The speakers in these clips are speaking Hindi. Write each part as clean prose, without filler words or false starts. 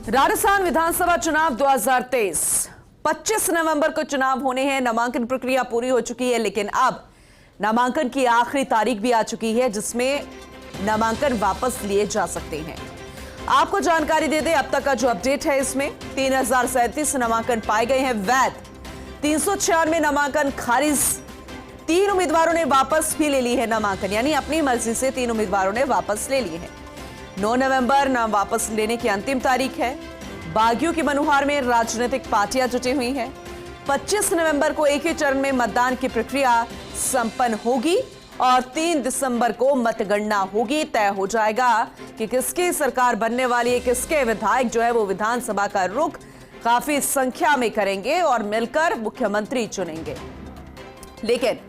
राजस्थान विधानसभा चुनाव 2023 25 नवंबर को चुनाव होने हैं। नामांकन प्रक्रिया पूरी हो चुकी है, लेकिन अब नामांकन की आखिरी तारीख भी आ चुकी है जिसमें नामांकन वापस लिए जा सकते हैं। आपको जानकारी दे दें, अब तक का जो अपडेट है इसमें 3037 नामांकन पाए गए हैं वैध, 396 नामांकन खारिज, 3 उम्मीदवारों ने वापस भी ले ली है नामांकन, यानी अपनी मर्जी से 3 उम्मीदवारों ने वापस ले लिए हैं। 9 नवंबर नाम वापस लेने की अंतिम तारीख है। बागियों की मनुहार में राजनीतिक पार्टियां जुटी हुई हैं। 25 नवंबर को एक ही चरण में मतदान की प्रक्रिया संपन्न होगी और 3 दिसंबर को मतगणना होगी। तय हो जाएगा कि किसकी सरकार बनने वाली है, किसके विधायक जो है वो विधानसभा का रुख काफी संख्या में करेंगे और मिलकर मुख्यमंत्री चुनेंगे। लेकिन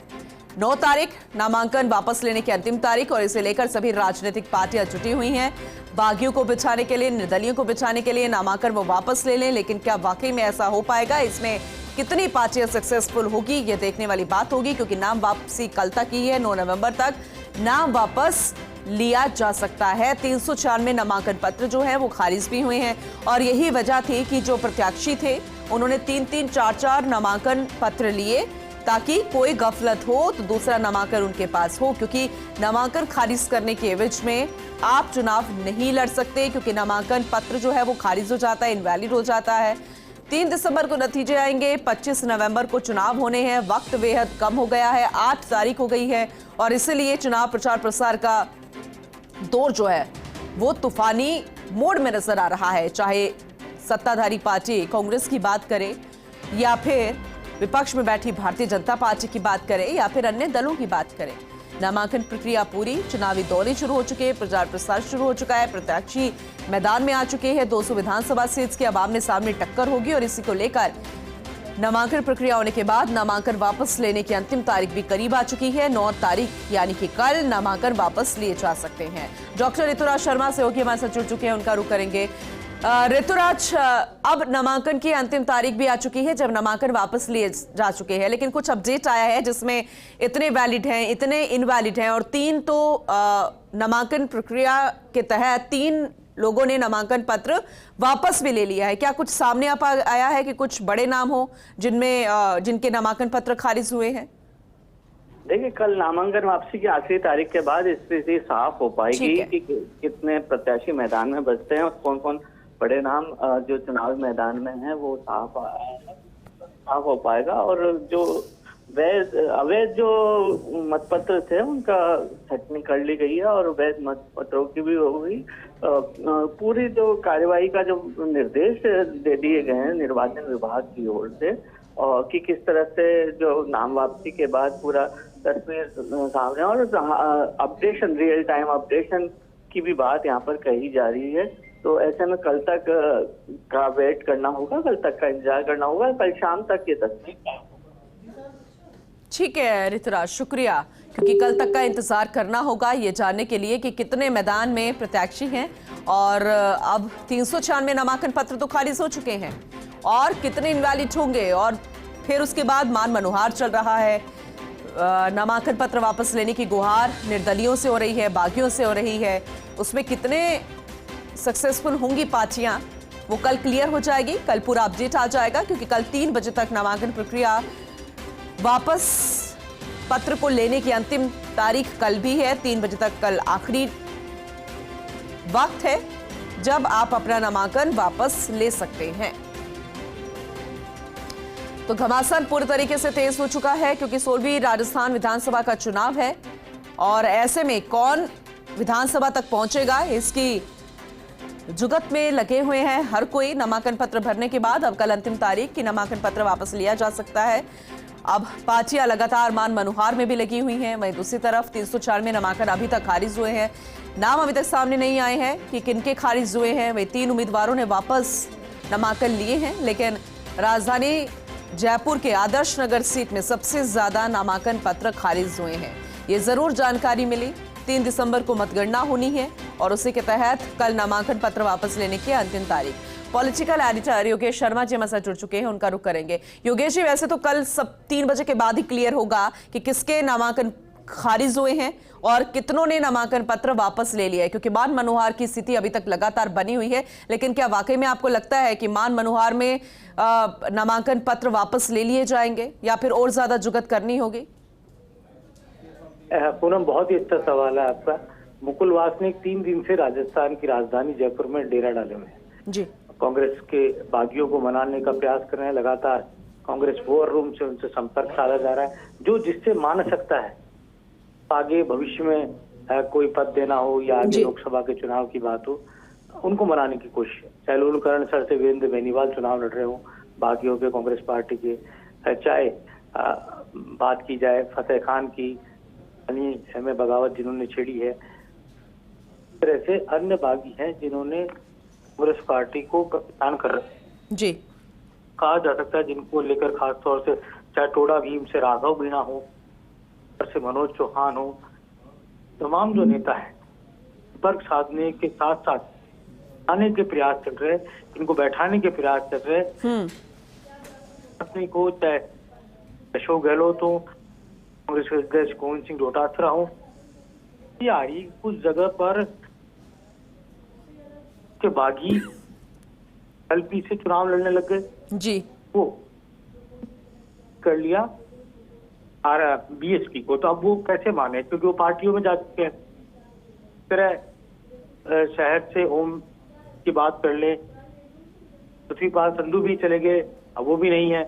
9 तारीख नामांकन वापस लेने की अंतिम तारीख और इसे लेकर सभी राजनीतिक पार्टियां जुटी हुई हैं। बागियों को बिछाने के लिए, निर्दलियों को बिछाने के लिए नामांकन वो वापस ले लें, लेकिन क्या वाकई में ऐसा हो पाएगा? इसमें कितनी पार्टियां सक्सेसफुल होगी ये देखने वाली बात होगी, क्योंकि नाम वापसी कल तक ही है। 9 नवंबर तक नाम वापस लिया जा सकता है। 396 नामांकन पत्र जो है वो खारिज भी हुए हैं और यही वजह थी कि जो प्रत्याशी थे उन्होंने 3-3, 4-4 नामांकन पत्र लिए ताकि कोई गफलत हो तो दूसरा नामांकन उनके पास हो, क्योंकि नामांकन खारिज करने के एवज में आप चुनाव नहीं लड़ सकते, क्योंकि नामांकन पत्र जो है वो खारिज हो जाता है, इनवैलिड हो जाता है। 3 दिसंबर को नतीजे आएंगे, 25 नवंबर को चुनाव होने हैं। वक्त बेहद कम हो गया है, 8 तारीख हो गई है और इसीलिए चुनाव प्रचार प्रसार का दौर जो है वो तूफानी मोड में नजर आ रहा है। चाहे सत्ताधारी पार्टी कांग्रेस की बात करे या फिर विपक्ष में बैठी भारतीय जनता पार्टी की बात करें या फिर अन्य दलों की बात करें, नामांकन प्रक्रिया पूरी, चुनावी दौरे शुरू हो चुके हैं, प्रचार प्रसार शुरू हो चुका है, प्रत्याशी मैदान में आ चुके हैं। 200 विधानसभा सीट्स की अब आमने सामने टक्कर होगी और इसी को लेकर नामांकन प्रक्रिया होने के बाद नामांकन वापस लेने की अंतिम तारीख भी करीब आ चुकी है। 9 तारीख यानी कि कल नामांकन वापस लिए जा सकते हैं। डॉक्टर ऋतुराज शर्मा सहयोगी हमारे साथ जुड़ चुके हैं, उनका रुख करेंगे। ऋतुराज, अब नामांकन की अंतिम तारीख भी आ चुकी है जब नामांकन वापस लिए जा चुके हैं, लेकिन कुछ अपडेट आया है जिसमें इतने वैलिड हैं, इतने इनवैलिड हैं और 3 तो नामांकन प्रक्रिया के तहत 3 लोगों ने नामांकन पत्र वापस भी ले लिया है। क्या कुछ सामने आया है कि कुछ बड़े नाम हो जिनके नामांकन पत्र खारिज हुए हैं? देखिए, कल नामांकन वापसी की आखिरी तारीख के बाद स्थिति साफ हो पाएगी कि कितने प्रत्याशी मैदान में बचते हैं और कौन कौन बड़े नाम जो चुनाव मैदान में है वो साफ हो पाएगा। और जो अवैध जो मतपत्र थे उनका छटनी कर ली गई है और वैध मतपत्रों की भी हो गई। पूरी जो कार्यवाही का जो निर्देश दे दिए गए हैं निर्वाचन विभाग की ओर से और कि किस तरह से जो नाम वापसी के बाद पूरा तस्वीर सामने और अपडेशन, रियल टाइम अपडेशन की भी बात यहाँ पर कही जा रही है। तो ऐसे में कल तक का वेट करना होगा, कल तक का इंतजार करना होगा, कल शाम तक ये तस्वीर। ठीक है ऋतुराज, शुक्रिया, क्योंकि कल तक का इंतजार करना होगा ये जानने के लिए कि कितने मैदान में प्रत्याशी हैं और अब 396 नामांकन पत्र तो खारिज हो चुके हैं और कितने इनवैलिड होंगे और फिर उसके बाद मान मनोहार चल रहा है। नामांकन पत्र वापस लेने की गुहार निर्दलियों से हो रही है, बागियों से हो रही है, उसमें कितने सक्सेसफुल होंगी पार्टियां वो कल क्लियर हो जाएगी। कल पूरा अपडेट आ जाएगा, क्योंकि कल 3 बजे तक नामांकन प्रक्रिया वापस पत्र को लेने की अंतिम तारीख कल भी है। 3 बजे तक कल आखिरी वक्त है जब आप अपना नामांकन वापस ले सकते हैं। तो घमासान पूरी तरीके से तेज हो चुका है, क्योंकि 16वीं राजस्थान विधानसभा का चुनाव है और ऐसे में कौन विधानसभा तक पहुंचेगा इसकी जुगत में लगे हुए हैं हर कोई। नामांकन पत्र भरने के बाद अब कल अंतिम तारीख की नामांकन पत्र वापस लिया जा सकता है। अब पार्टियां लगातार मान मनोहार में भी लगी हुई हैं, वहीं दूसरी तरफ 396 नामांकन अभी तक खारिज हुए हैं। नाम अभी तक सामने नहीं आए हैं कि किनके खारिज हुए हैं। वही 3 उम्मीदवारों ने वापस नामांकन लिए हैं, लेकिन राजधानी जयपुर के आदर्श नगर सीट में सबसे ज्यादा नामांकन पत्र खारिज हुए हैं। ये जरूर जानकारी मिली। 3 दिसंबर को मतगणना होनी है और उसी के तहत कल नामांकन पत्र वापस लेने की अंतिम तारीख। पॉलिटिकल एडिटर योगेश शर्मा जी हमारे साथ जुड़ चुके हैं, उनका रुख करेंगे। योगेश जी, वैसे तो कल सब 3 बजे के बाद ही क्लियर होगा कि किसके नामांकन खारिज हुए हैं और कितनों ने नामांकन पत्र वापस ले लिया है? क्योंकि मान मनोहार की स्थिति अभी तक लगातार बनी हुई है, लेकिन क्या वाकई में आपको लगता है कि मान मनोहार में नामांकन पत्र वापस ले लिए जाएंगे या फिर और ज्यादा जुगत करनी होगी? पूनम, बहुत ही अच्छा सवाल है आपका। मुकुल वासनिक 3 दिन से राजस्थान की राजधानी जयपुर में डेरा डाले हुए हैं जी। कांग्रेस के बागियों को मनाने का प्रयास कर रहे हैं। लगातार कांग्रेस वॉर रूम से उनसे संपर्क साधा जा रहा है, जो जिससे मान सकता है आगे भविष्य में कोई पद देना हो या आगे लोकसभा के चुनाव की बात हो, उनको मनाने की कोशिश है। चाहे लुलकरण सर से वीरेंद्र बेनीवाल चुनाव लड़ रहे हो बागियों के कांग्रेस पार्टी के, चाहे बात की जाए फतेह खान की में बगावत जिन्होंने छेड़ी है, इस तरह से अन्य बागी हैं जिन्होंने कांग्रेस पार्टी को परेशान कर रहे जी कहा जा सकता है, जिनको लेकर खास तौर से चाहे टोडा भीम से राघव मीणा हो, से मनोज चौहान हो, तमाम जो नेता है संपर्क साधने के साथ साथ आने के प्रयास चल रहे, इनको बैठाने के प्रयास चल रहे। अपनी को चाहे अशोक गहलोत हो, कांग्रेस के अध्यक्ष गोविंद सिंह डोटासरा हो, यारी कुछ जगह पर के बागी एलपी से चुनाव लड़ने लग गए जी। वो कर लिया और बीएसपी को, तो अब वो कैसे माने, क्योंकि वो पार्टियों में जा चुके हैं। तरह शहर से ओम की बात कर ले, पृथ्वीपाल संधू भी चले गए, अब वो भी नहीं है,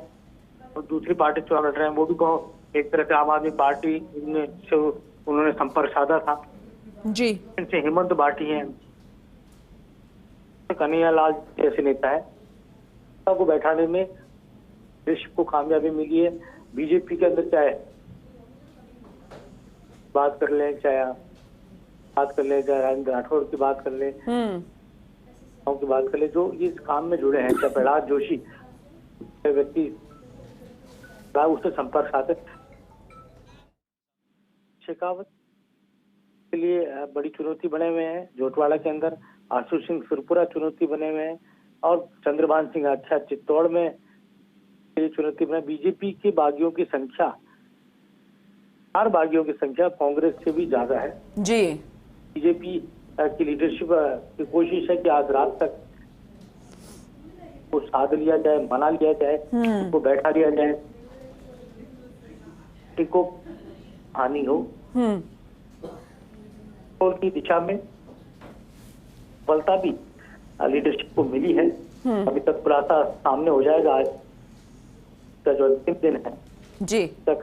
और दूसरी पार्टी चुनाव लड़ रहे हैं, वो भी कहो एक तरह से आम आदमी पार्टी से उन्होंने संपर्क साधा था जी। इनसे हेमंत बाटी हैं, कन्हैया लाल जैसे नेता है, को बैठाने में ऋषि को कामयाबी मिली है। बीजेपी के अंदर चाहे बात कर ले, चाहे राजेंद्र राठौड़ की बात कर ले, की बात कर ले, जो इस काम में जुड़े हैं, चाहे प्रहलाद जोशी व्यक्ति उससे संपर्क साधे, शेखावत के लिए बड़ी चुनौती बने हुए हैं। जोटवाड़ा के अंदर आशु सिंह सुरपुरा चुनौती बने हुए हैं, और चंद्रभान सिंह अच्छा चित्तौड़ में ये चुनौती बने। बीजेपी के बागियों की संख्या, 4 बागियों की संख्या कांग्रेस से भी ज्यादा है जी। बीजेपी की लीडरशिप की कोशिश है कि आज रात तक वो साध लिया जाए, मना लिया जाए, उसको बैठा लिया जाए, को हानि हो और की दिशा में सफलता भी लीडरशिप को मिली है। अभी तक खुलासा सामने हो जाएगा, आज का जो अंतिम दिन है जी तक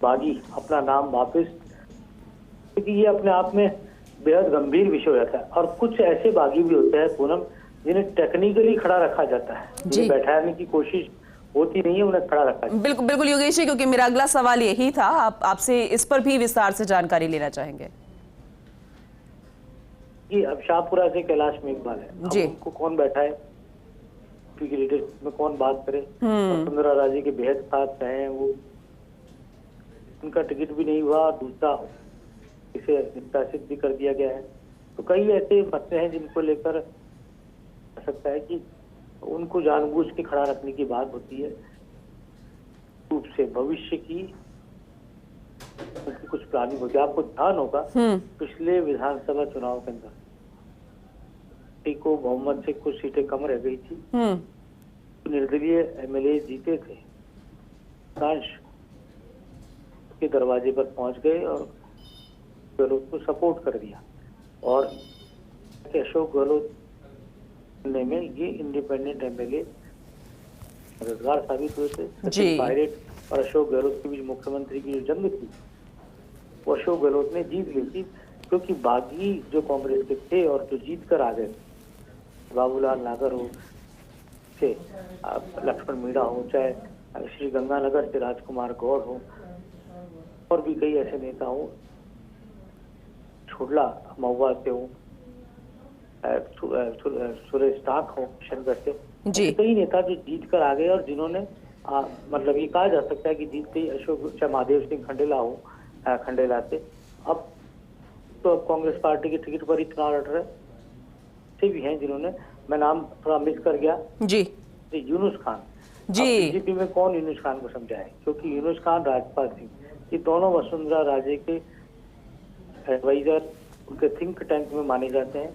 बागी अपना नाम वापस, क्योंकि ये अपने आप में बेहद गंभीर विषय हो जाता है। और कुछ ऐसे बागी भी होते हैं पूनम, जिन्हें टेक्निकली खड़ा रखा जाता है, जिन्हें बैठाने की कोशिश होती नहीं है, उन्हें खड़ा रखा जाता है। बिल्कुल बिल्कुल योगेश जी, क्योंकि मेरा अगला सवाल यही था, आपसे इस पर भी विस्तार से जानकारी लेना चाहेंगे। अब शाहपुरा से कैलाश मेघवाल है, जी। उनको कौन बैठाए, क्योंकि लीडरशिप में कौन बात करे, वसुंधरा राजे के बेहद साथ रहे हैं वो, उनका टिकट भी नहीं हुआ, दूसरा इसे निष्कासित भी कर दिया गया है। तो कई ऐसे मसले हैं जिनको लेकर सकता है कि उनको जानबूझ के खड़ा रखने की बात होती है, रूप से भविष्य की कुछ प्लानिंग होती है। आपको ध्यान होगा पिछले विधानसभा चुनाव के अंदर को बहुमत से कुछ सीटें कम रह गई थी, निर्दलीय एमएलए जीते थे, कांश के दरवाजे पर पहुंच गए और गहलोत को सपोर्ट कर दिया, और अशोक गहलोत में ये इंडिपेंडेंट एमएलए मददगार साबित हुए थे। सचिन पायलट और अशोक गहलोत के बीच मुख्यमंत्री की जो जंग थी वो अशोक गहलोत ने जीत ली थी, क्योंकि बागी जो कांग्रेस के थे और जो जीत कर आ गए, बाबूलाल नागर हो, से लक्ष्मण मीणा हो, चाहे श्री गंगानगर से राजकुमार गौड़ हो, और भी कई ऐसे नेता हो, छोड़ला महुआ से हो, सुरेश टाक हो किशनगढ़ से, कई नेता जो जीत कर आ गए और जिन्होंने मतलब ये कहा जा सकता है कि जीत गई अशोक महादेव सिंह खंडेला हो, खंडेला से, अब तो कांग्रेस पार्टी के टिकट पर ही चुनाव लड़ रहे से भी हैं, जिन्होंने, मैं नाम थोड़ा मिस कर गया जी, यूनुस खान जी। बीजेपी में कौन यूनुस खान को समझाए, क्योंकि यूनुस खान, राजपाल सिंह, कि दोनों वसुंधरा राजे के एडवाइजर उनके थिंक टैंक में माने जाते हैं।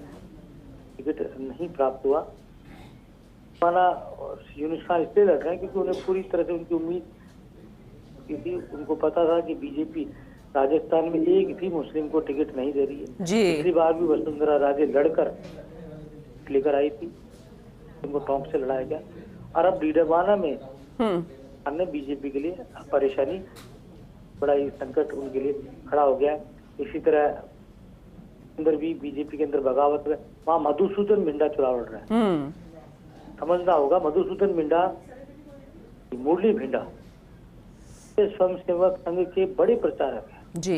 टिकट नहीं प्राप्त हुआ। माना यूनिस खान इसलिए लड़ रहे हैं क्योंकि उन्हें पूरी तरह से उनकी उम्मीद थी, उनको पता था कि बीजेपी राजस्थान में एक भी मुस्लिम को टिकट नहीं दे रही है। जी। पिछली बार भी वसुंधरा राजे लड़कर लेकर आई थी, उनको टोंक से लड़ाया गया। और अब डीडरवाना में अन्य बीजेपी के लिए परेशानी, बड़ा ही संकट उनके लिए खड़ा हो गया है। इसी तरह अंदर भी बीजेपी के अंदर बगावत है। वहाँ मधुसूदन मिंडा चुनाव लड़ रहा है। समझना होगा, मधुसूदन मिंडा मुरली भिंडा स्वयं सेवक संघ के बड़े प्रचारक हैं जी।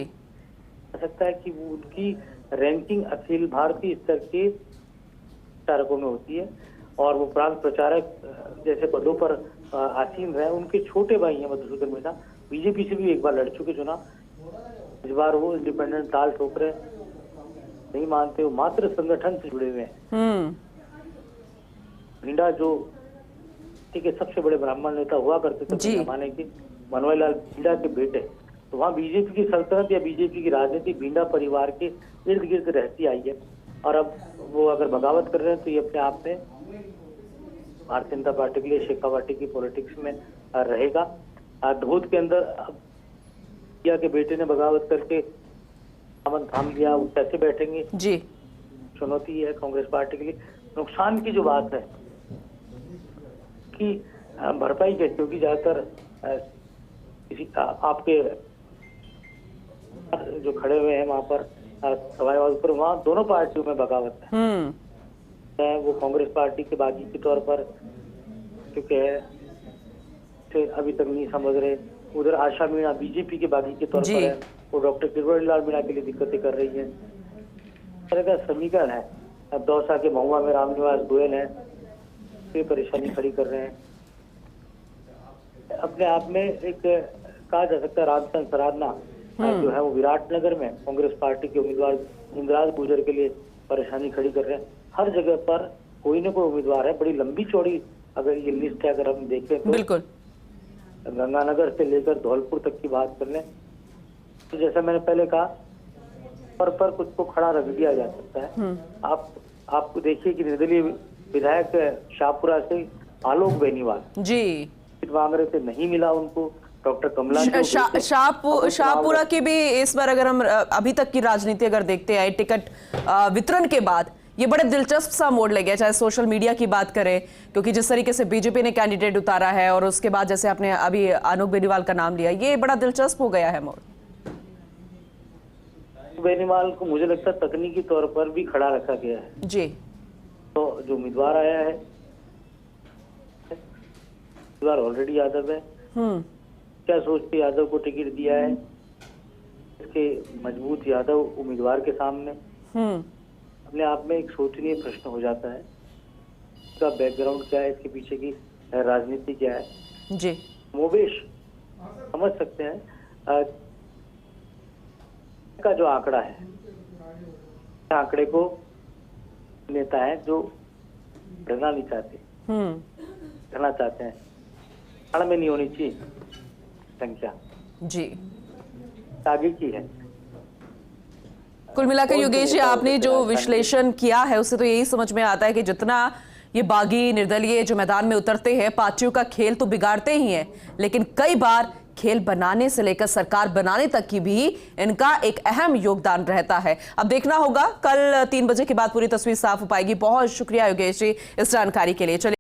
हो सकता है कि वो उनकी रैंकिंग अखिल भारतीय स्तर के प्रचारकों में होती है और वो प्रांत प्रचारक जैसे पदों पर आसीन रहे। उनके छोटे भाई हैं मधुसूदन मीणा, बीजेपी से भी एक बार लड़ चुके चुनाव। इस बार वो इंडिपेंडेंट ताल ठोक रहे, नहीं मानते, वो मात्र संगठन से जुड़े हुए हैं। भिंडा जो के सबसे बड़े ब्राह्मण नेता हुआ करते थे जमाने के, मनोहर लाल भिंडा के बेटे। तो वहाँ बीजेपी की सल्तनत या बीजेपी की राजनीति भिंडा परिवार के इर्द गिर्द रहती आई है। और अब वो अगर बगावत कर रहे हैं तो ये अपने आप में भारतीय जनता पार्टी के लिए शेखावाटी की पॉलिटिक्स में रहेगा। धोद के अंदर अब किया के बेटे ने बगावत करके अमन थाम लिया, वो कैसे बैठेंगे जी, चुनौती है कांग्रेस पार्टी के लिए। नुकसान की जो बात है कि भरपाई कैसे होगी, ज्यादातर किसी आपके जो खड़े हुए हैं वहां पर सवाईबाग पर, वहाँ दोनों पार्टियों में बगावत है। वो कांग्रेस पार्टी के बागी के तौर पर चुके हैं, अभी तक नहीं समझ रहे। उधर आशा मीणा बीजेपी के बागी के तौर पर है, वो डॉक्टर किरोड़ी लाल मीणा के लिए दिक्कतें कर रही है। इस तरह का समीकरण है। अब दौसा के महुआ में रामनिवास गोयल है, ये परेशानी खड़ी कर रहे हैं। अपने आप में एक कहा जा सकता है रामचंद्र सरादना जो है वो विराटनगर में कांग्रेस पार्टी के उम्मीदवार इंद्राज गुर्जर के लिए परेशानी खड़ी कर रहे हैं। हर जगह पर कोई न कोई उम्मीदवार है। बड़ी लंबी चौड़ी अगर ये लिस्ट है, अगर हम देखें तो बिल्कुल गंगानगर से लेकर धौलपुर तक की बात कर लें तो जैसा मैंने पहले कहा, पर कुछ को खड़ा रख दिया जा सकता है। आपको देखिए कि निर्दलीय विधायक शाहपुरा से आलोक बेनीवाल जी मांग रहे थे, नहीं मिला उनको। डॉक्टर कमला शाहपुरा की भी इस बार अगर हम अभी तक की राजनीति अगर देखते हैं, टिकट वितरण के बाद ये बड़े दिलचस्प सा मोड़ ले गया, चाहे सोशल मीडिया की बात करें, क्योंकि जिस तरीके से बीजेपी ने कैंडिडेट उतारा है और उसके बाद जैसे आपने अभी आलोक बेनीवाल का नाम लिया, ये बड़ा दिलचस्प हो गया है मोड़। बेनीवाल को मुझे लगता है तकनीकी तौर पर भी खड़ा रखा गया है जी। तो जो उम्मीदवार आया है उम्मीदवार ऑलरेडी यादव है। क्या सोच के यादव को टिकट दिया है, इसके मजबूत यादव उम्मीदवार के सामने अपने आप में एक सोचनीय प्रश्न हो जाता है। इसका बैकग्राउंड क्या है, इसके पीछे की राजनीति क्या है जी। मोवेश समझ सकते हैं का जो आंकड़ा है, आंकड़े को नेता है जो ढलना नहीं चाहते, ढलना चाहते हैं, अड़ में नहीं होनी चाहिए संख्या जी, आगे की है। कुल मिलाकर योगेश जी, आपने जो विश्लेषण किया है उससे तो यही समझ में आता है कि जितना ये बागी निर्दलीय जो मैदान में उतरते हैं, पार्टियों का खेल तो बिगाड़ते ही हैं, लेकिन कई बार खेल बनाने से लेकर सरकार बनाने तक की भी इनका एक अहम योगदान रहता है। अब देखना होगा कल 3 बजे के बाद पूरी तस्वीर साफ हो पाएगी। बहुत शुक्रिया योगेश जी इस जानकारी के लिए। चलिए